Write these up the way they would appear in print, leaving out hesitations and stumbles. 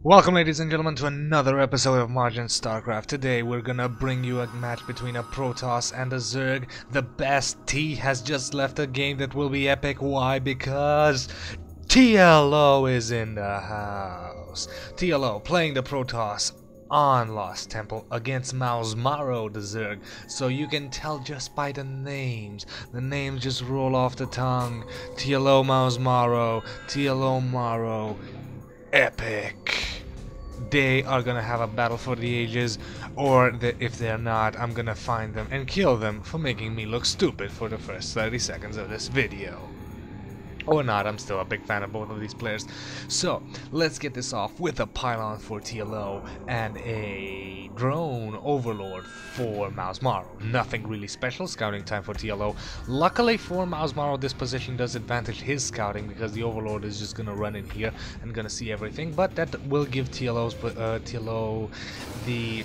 Welcome, ladies and gentlemen, to another episode of Majin Starcraft. Today we're gonna bring you a match between a Protoss and a Zerg. The best T has just left a game that will be epic. Why? Because TLO is in the house. TLO playing the Protoss on Lost Temple against mouzMorroW, the Zerg. So you can tell just by the names. The names just roll off the tongue. TLO mouzMorroW, TLO Marrow. Epic. They are gonna have a battle for the ages, or if they're not, I'm gonna find them and kill them for making me look stupid for the first 30 seconds of this video. Or not, I'm still a big fan of both of these players. So, let's get this off with a pylon for TLO and a drone overlord for mouzMorroW. Nothing really special, scouting time for TLO. Luckily for mouzMorroW, this position does advantage his scouting because the overlord is just gonna run in here and gonna see everything, but that will give TLO the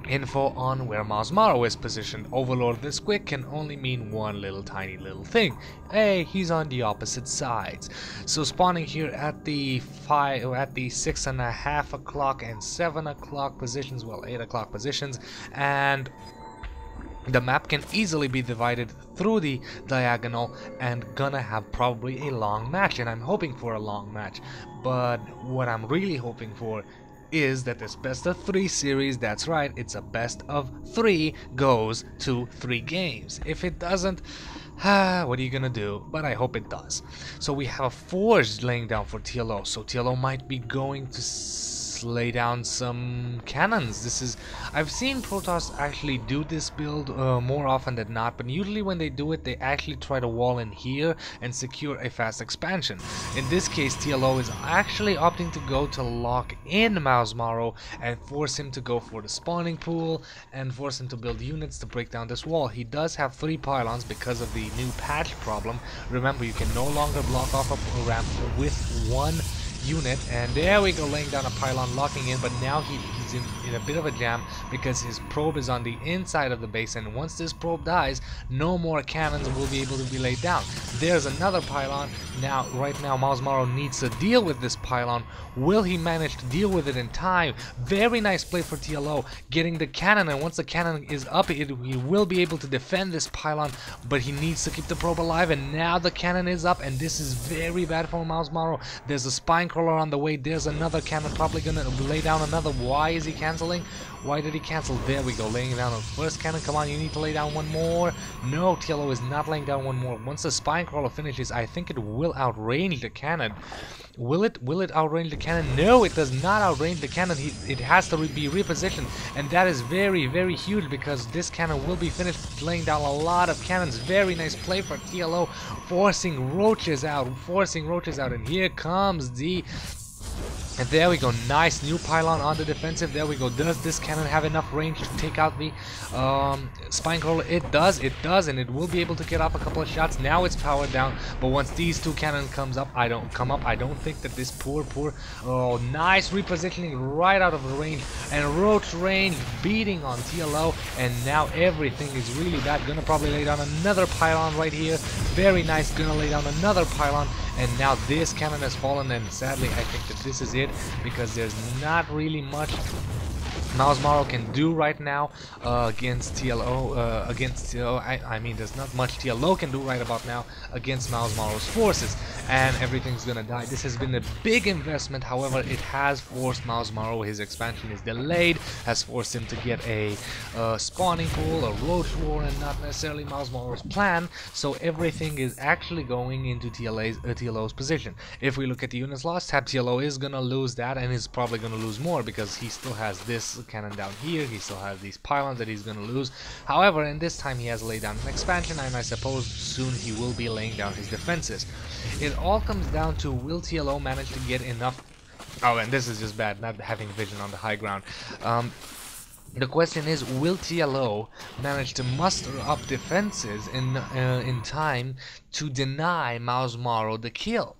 info on where mouzMorroW is positioned. Overlord this quick can only mean one tiny little thing. Hey, he's on the opposite sides. So spawning here at the 6:30 o'clock and 7 o'clock positions, well, 8 o'clock positions, and the map can easily be divided through the diagonal and gonna have probably a long match, and I'm hoping for a long match. But what I'm really hoping for is that this best of 3 series, that's right, it's a best of 3, goes to 3 games. If it doesn't, what are you gonna do? But I hope it does. So we have a Forge laying down for TLO, so TLO might be going to lay down some cannons. I've seen Protoss actually do this build more often than not, but usually when they do it, they actually try to wall in here and secure a fast expansion. In this case, TLO is actually opting to go to lock in mouzMorroW and force him to go for the spawning pool and force him to build units to break down this wall. He does have 3 pylons because of the new patch problem. Remember, you can no longer block off a ramp with 1 unit, and there we go, laying down a pylon, locking in, but now he's in a bit of a jam because his probe is on the inside of the base, and once this probe dies, no more cannons will be able to be laid down. There's another pylon. Now, right now, mouzMorroW needs to deal with this pylon. Will he manage to deal with it in time? Very nice play for TLO, getting the cannon, and once the cannon is up, he will be able to defend this pylon, but he needs to keep the probe alive, and now the cannon is up, and this is very bad for mouzMorroW. There's a spine crawler on the way. There's another cannon, probably gonna lay down another. Why is he canceling? Why did he cancel? There we go, laying down the first cannon. Come on, you need to lay down one more. No, TLO is not laying down one more. Once the spine crawler finishes, I think it will outrange the cannon. Will it outrange the cannon? No, it does not outrange the cannon. It has to be repositioned, and that is very, very huge because this cannon will be finished laying down a lot of cannons. Very nice play for TLO, forcing roaches out, and here comes the... And there we go, nice new pylon on the defensive. There we go. Does this cannon have enough range to take out the spine crawler? It does, and it will be able to get off a couple of shots. Now it's powered down, but once these 2 cannons I don't think that this oh, nice repositioning right out of the range, and Roach range beating on TLO, and now everything is really bad. Gonna probably lay down another pylon right here. Very nice, gonna lay down another pylon, and now this cannon has fallen, and sadly I think that this is it, because there's not really much mouzMorroW can do right now against TLO. I mean, there's not much TLO can do right about now against mouzMorroW's forces, and everything's gonna die. This has been a big investment. However, it has forced mouzMorroW. His expansion is delayed, has forced him to get a spawning pool, a Roach war, and not necessarily mouzMorroW's plan. So everything is actually going into TLO's position. If we look at the units lost tab, TLO is gonna lose that, and he's probably gonna lose more because he still has this cannon down here. He still has these pylons that he's gonna lose. However, in this time he has laid down an expansion, and I suppose soon he will be laying down his defenses. It all comes down to, will TLO manage to get enough... Oh, and this is just bad, not having vision on the high ground. The question is, will TLO manage to muster up defenses in time to deny mouzMorroW the kill?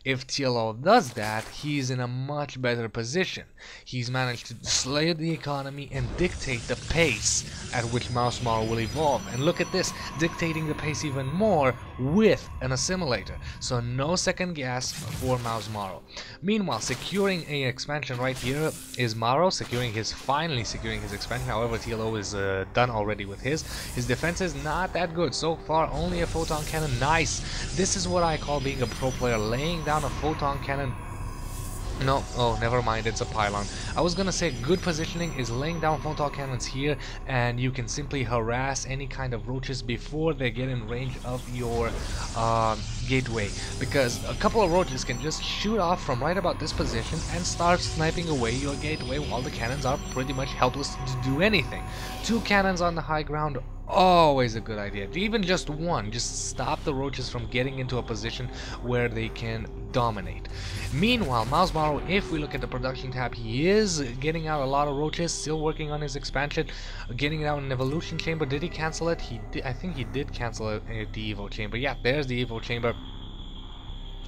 If TLO does that, he's in a much better position. He's managed to slay the economy and dictate the pace at which mouzMorroW will evolve. And look at this, dictating the pace even more with an assimilator. So no second guess for mouzMorroW. Meanwhile, securing a expansion right here is Marrow, finally securing his expansion. However, TLO is done already with his. His defense is not that good so far. Only a photon cannon. Nice. This is what I call being a pro player, laying down a photon cannon. No, oh, never mind, it's a pylon. I was gonna say good positioning is laying down photon cannons here, and you can simply harass any kind of roaches before they get in range of your gateway, because a couple of roaches can just shoot off from right about this position and start sniping away your gateway while the cannons are pretty much helpless to do anything. 2 cannons on the high ground, always a good idea. Even just one, just stop the roaches from getting into a position where they can dominate. Meanwhile, mouzMorroW, if we look at the production tab, he is getting out a lot of roaches, still working on his expansion, getting out an evolution chamber. Did he cancel it? He did. I think he did cancel it, the evo chamber. Yeah, there's the evo chamber.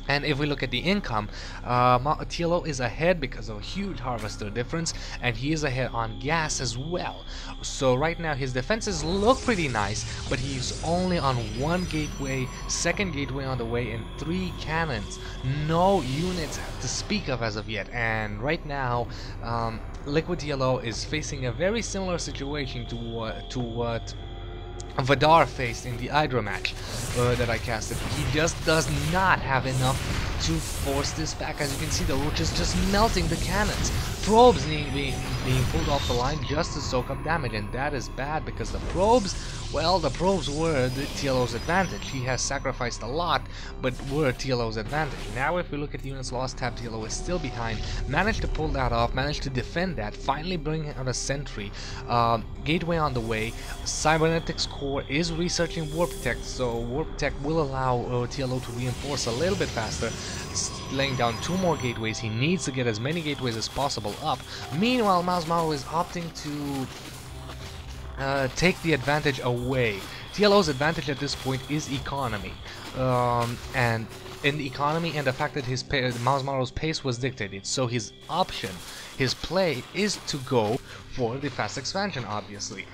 And if we look at the income, TLO is ahead because of a huge harvester difference, and he is ahead on gas as well. So right now his defenses look pretty nice, but he's only on 1 gateway, 2nd gateway on the way, and 3 cannons. No units to speak of as of yet. And right now, LiquidTLO is facing a very similar situation to what Vidar faced in the Hydra match that I casted. He just does not have enough to force this back. As you can see, the Roach is just melting the cannons. Probes being pulled off the line just to soak up damage, and that is bad because the probes, well, the probes were the TLO's advantage. He has sacrificed a lot, but were TLO's advantage. Now if we look at the units lost tab, TLO is still behind. Managed to pull that off, managed to defend that, finally bring out a sentry. Gateway on the way. Cybernetics Core is researching Warp Tech, so Warp Tech will allow TLO to reinforce a little bit faster. Laying down 2 more gateways. He needs to get as many gateways as possible up. Meanwhile, mouzMorroW is opting to take the advantage away. TLO's advantage at this point is economy, and in the economy and the fact that his mouzMorroW's pace was dictated. So his option, his play, is to go for the fast expansion, obviously,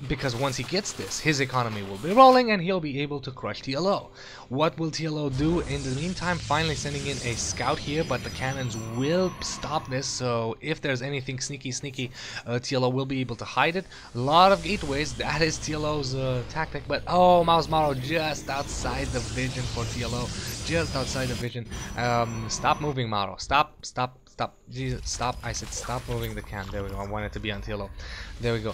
because once he gets this, his economy will be rolling and he'll be able to crush TLO. What will TLO do in the meantime? Finally sending in a scout here, but the cannons will stop this, so if there's anything sneaky, TLO will be able to hide it. A lot of gateways, that is TLO's tactic, but oh, mouzMorroW just outside the vision for TLO, just outside the vision. Stop moving, Marrow. Stop. Jesus, stop. I said stop moving the can. There we go. I want it to be on TLO. There we go.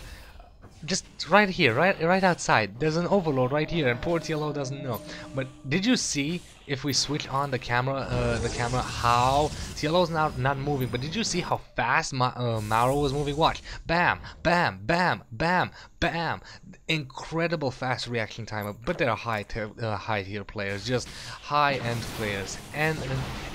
Just right here, right outside. There's an overload right here, and poor TLO doesn't know. But did you see, if we switch on the camera, how TLO's now not moving? But did you see how fast Marrow was moving? Watch, bam, bam, bam, bam, bam. Incredible fast reaction time. But they're high tier players, just high-end players, and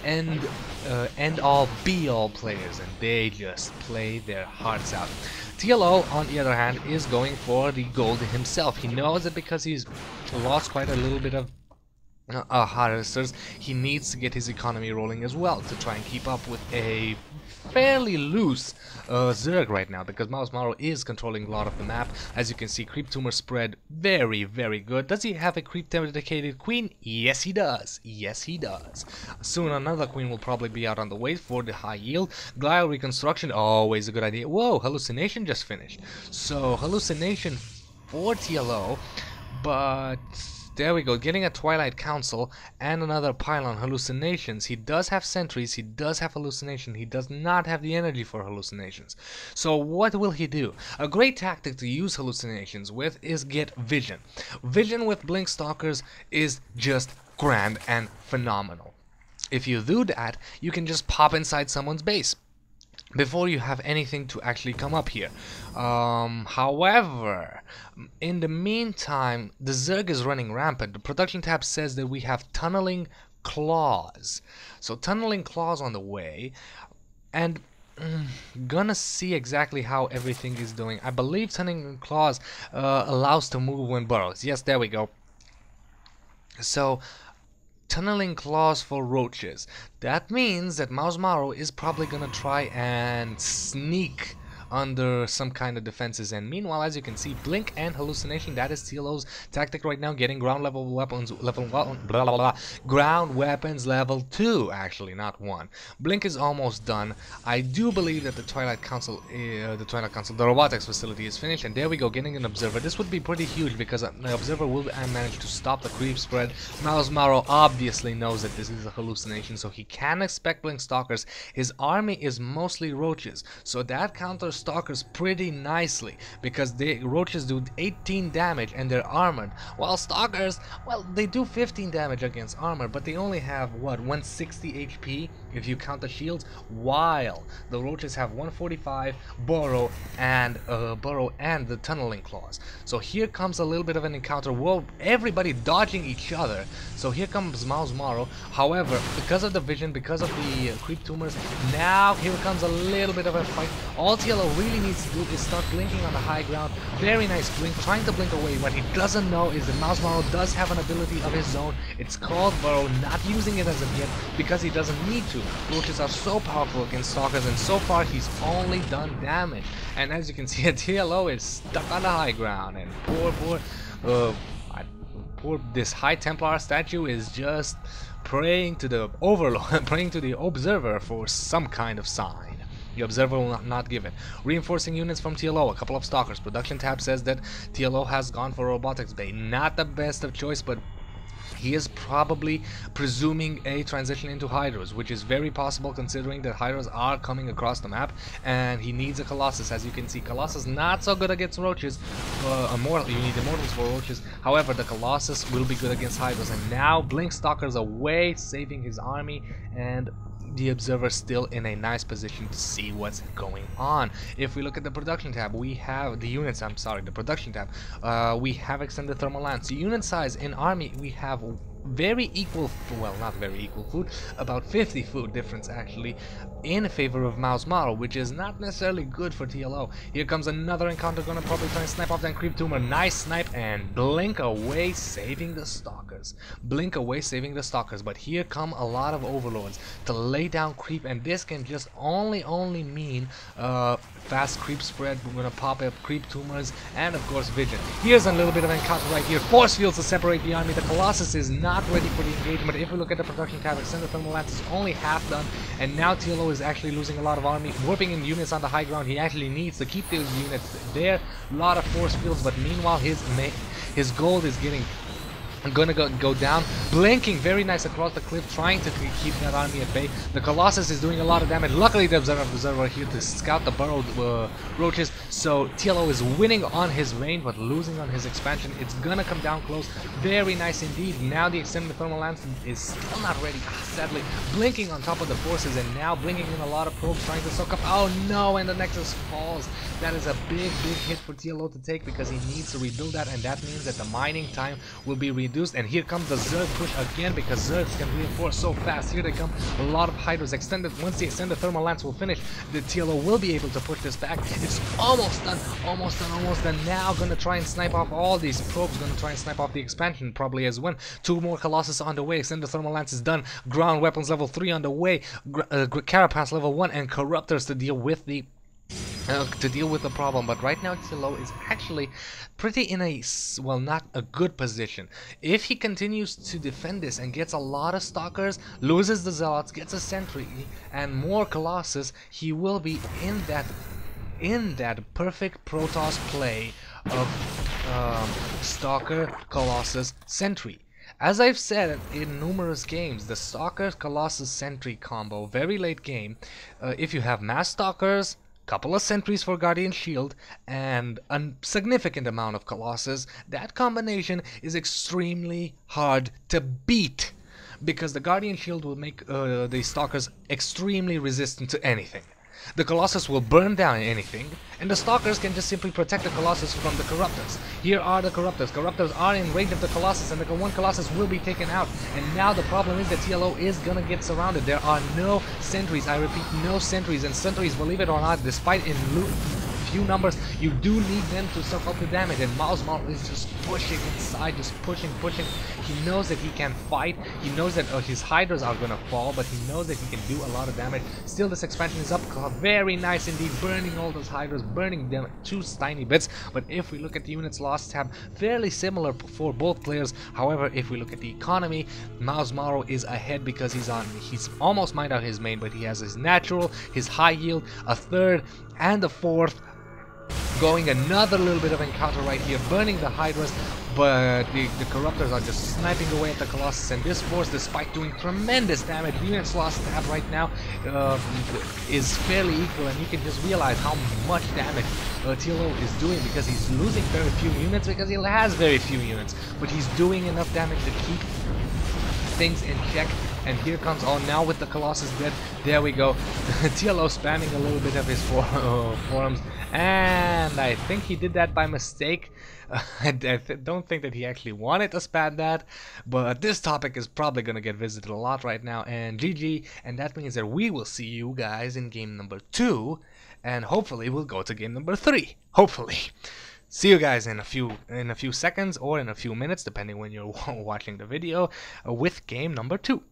end all be all players, and they just play their hearts out. TLO, on the other hand, is going for the gold himself. He knows it because he's lost quite a little bit of harvesters. He needs to get his economy rolling as well to try and keep up with a fairly loose Zerg right now, because mouzMorroW is controlling a lot of the map. As you can see, creep tumor spread very, very good. Does he have a creep dedicated queen? Yes, he does. Yes, he does. Soon another queen will probably be out on the way for the high yield. Glial reconstruction, always a good idea. Whoa, hallucination just finished. So hallucination for TLO, but there we go, getting a Twilight Council and another pylon. Hallucinations. He does have sentries, he does have hallucination, he does not have the energy for hallucinations. So what will he do? A great tactic to use hallucinations with is get vision. Vision with blink stalkers is just grand and phenomenal. If you do that, you can just pop inside someone's base before you have anything to actually come up here. However, in the meantime, the Zerg is running rampant. The production tab says that we have tunneling claws. So tunneling claws on the way, and gonna see exactly how everything is doing. I believe tunneling claws allows to move when burrows. Yes, there we go. So tunneling claws for roaches. That means that mouzMorroW is probably gonna try and sneak under some kind of defenses, and meanwhile, as you can see, blink and hallucination, that is TLO's tactic right now, getting ground level weapons level 1, blah, blah, blah, ground weapons level 2, actually not 1. Blink is almost done. I do believe that the Twilight Council, the robotics facility is finished, and there we go, getting an observer. This would be pretty huge because the observer will manage to stop the creep spread. mouzMorroW obviously knows that this is a hallucination, so he can expect blink stalkers. His army is mostly roaches, so that counters stalkers pretty nicely because the roaches do 18 damage and they're armored, while stalkers, well, they do 15 damage against armor, but they only have what, 160 HP if you count the shields, while the roaches have 145 burrow and the tunneling claws. So here comes a little bit of an encounter. Whoa, everybody dodging each other. So here comes mouzMorroW. However, because of the vision, because of the creep tumors, now here comes a little bit of a fight. All TLO really needs to do is start blinking on the high ground. Very nice blink, trying to blink away. What he doesn't know is that mouzMorroW does have an ability of his own. It's called Burrow, not using it as of yet because he doesn't need to. Roaches are so powerful against stalkers, and so far he's only done damage. And as you can see, TLO is stuck on the high ground, and poor this High Templar statue is just praying to the overlord, praying to the observer for some kind of sign. The observer will not give it. Reinforcing units from TLO, a couple of stalkers. Production tab says that TLO has gone for robotics bay. Not the best of choice, but he is probably presuming a transition into Hydras, which is very possible considering that Hydras are coming across the map, and he needs a Colossus. As you can see, Colossus not so good against roaches. You need Immortals for roaches. However, the Colossus will be good against Hydras, and now blink stalkers away, saving his army, and the observer still in a nice position to see what's going on. If we look at the production tab, we have the units, the production tab, we have extended thermal lance. The unit size in army, we have very equal, well, not very equal food, about 50 food difference actually in favor of mouzMorroW, which is not necessarily good for TLO. Here comes another encounter, gonna probably try and snipe off that creep tumor. Nice snipe, and blink away, saving the stalkers. Blink away, saving the stalkers. But here come a lot of overlords to lay down creep, and this can just only mean fast creep spread. We're gonna pop up creep tumors and of course vision. Here's a little bit of an encounter right here. Force fields to separate the army. The Colossus is not ready for the engagement. If we look at the production tab, extended thermal lance is only half done, and now TLO is actually losing a lot of army, warping in units on the high ground. He actually needs to keep those units there. A lot of force fields, but meanwhile his gold is getting gonna go down, blinking very nice across the cliff, trying to keep that army at bay. The Colossus is doing a lot of damage. Luckily the observer here to scout the burrowed roaches, so TLO is winning on his range but losing on his expansion. It's gonna come down close. Very nice indeed. Now the extended thermal lance is still not ready, sadly, blinking on top of the forces, and now blinking in a lot of probes, trying to soak up. Oh no, and the Nexus falls. That is a big hit for TLO to take because he needs to rebuild that, and that means that the mining time will be reduced. And here comes the Zerg push again because Zergs can reinforce so fast. Here they come. A lot of Hydras extended. Once the extended thermal lance will finish, the TLO will be able to push this back. It's almost done. Almost done. Now gonna try and snipe off all these probes. Gonna try and snipe off the expansion probably as well. 2 more Colossus on the way. Extended thermal lance is done. Ground weapons level 3 on the way. Carapace level 1 and Corruptors to deal with the problem. But right now TLO is actually pretty in a, well, not a good position. If he continues to defend this and gets a lot of stalkers, loses the zealots, gets a sentry and more Colossus, he will be in that perfect Protoss play of stalker, Colossus, sentry. As I've said in numerous games, the Stalker Colossus Sentry combo, very late game, if you have mass stalkers, couple of sentries for Guardian Shield, and a significant amount of Colossus, that combination is extremely hard to beat because the Guardian Shield will make the Stalkers extremely resistant to anything. The Colossus will burn down anything, and the Stalkers can just simply protect the Colossus from the Corruptors. Here are the Corruptors. Corruptors are in range of the Colossus, and the one Colossus will be taken out. And now the problem is that TLO is gonna get surrounded. There are no sentries, I repeat, no sentries. And sentries, believe it or not, despite in few numbers, you do need them to suck up the damage, and mouzMorroW is just pushing inside, just pushing. He knows that he can fight, he knows that his hydras are gonna fall, but he knows that he can do a lot of damage. Still, this expansion is up, very nice indeed, burning all those hydras, burning them to tiny bits. But if we look at the units lost tab, fairly similar for both players. However, if we look at the economy, mouzMorroW is ahead because he's almost mined out his main, but he has his natural, his high yield, a third and a fourth, going another little bit of encounter right here, burning the hydras, but the corruptors are just sniping away at the colossus, and this force, despite doing tremendous damage, units lost tab right now is fairly equal, and you can just realize how much damage TLO is doing, because he's losing very few units, because he has very few units, but he's doing enough damage to keep things in check. And here comes, oh, now with the colossus dead, there we go. TLO spamming a little bit of his forums, and I think he did that by mistake. I don't think that he actually wanted to spam that, but this topic is probably gonna get visited a lot right now, and GG, and that means that we will see you guys in game number 2, and hopefully we'll go to game number 3, hopefully. See you guys in a few seconds or in a few minutes, depending when you're watching the video, with game number 2.